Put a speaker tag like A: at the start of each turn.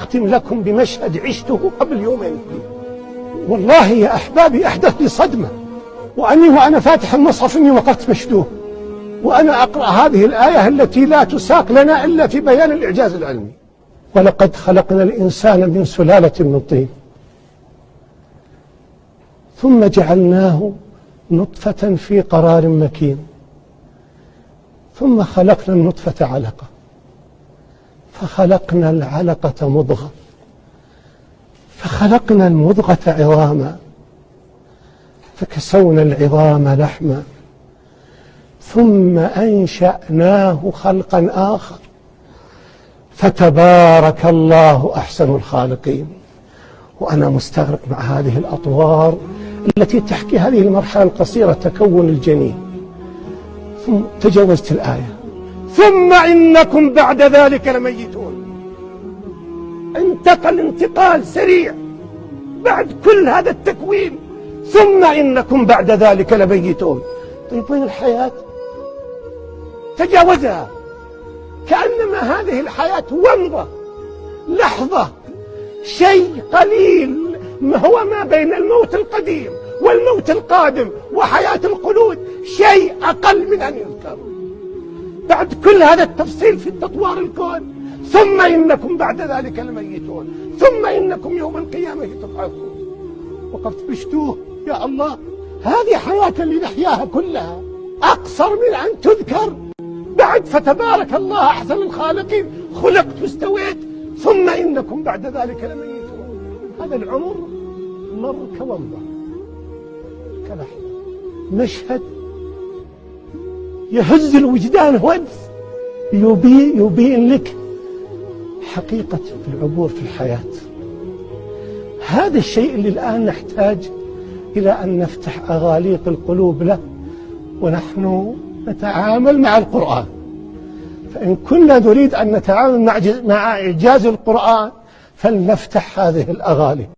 A: أختم لكم بمشهد عشته قبل يومين. والله يا أحبابي أحدث لي صدمة، وأنا فاتح المصحف إني وقفت مشدوه وأنا أقرأ هذه الآية التي لا تساق لنا إلا في بيان الإعجاز العلمي. ولقد خلقنا الإنسان من سلالة من طين ثم جعلناه نطفة في قرار مكين ثم خلقنا النطفة علقة فخلقنا العلقة مضغة فخلقنا المضغة عظاما فكسونا العظام لحما ثم أنشأناه خلقا آخر فتبارك الله أحسن الخالقين. وأنا مستغرق مع هذه الأطوار التي تحكي هذه المرحلة القصيرة تكون الجنين. ثم تجاوزت الآية ثم إنكم بعد ذلك لميتون. انتقل انتقال سريع بعد كل هذا التكوين ثم إنكم بعد ذلك لميتون. طيب وين الحياة؟ تجاوزها، كأنما هذه الحياة ومضة لحظة، شيء قليل هو ما بين الموت القديم والموت القادم وحياة الخلود، شيء أقل من أن يذكر. بعد كل هذا التفصيل في تطوار الكون ثم إنكم بعد ذلك لميتون ثم إنكم يوم القيامة تبعثون. وقفت بشتوه يا الله، هذه حياة اللي نحياها كلها أقصر من أن تذكر. بعد فتبارك الله أحسن الخالقين خلقت واستويت ثم إنكم بعد ذلك لميتون. هذا العمر مر كومضة كلحظة، مشهد يهز الوجدان هز، يبين لك حقيقة العبور في الحياة. هذا الشيء اللي الآن نحتاج إلى أن نفتح أغاليق القلوب له ونحن نتعامل مع القرآن. فإن كنا نريد أن نتعامل مع إعجاز القرآن فلنفتح هذه الأغاليق.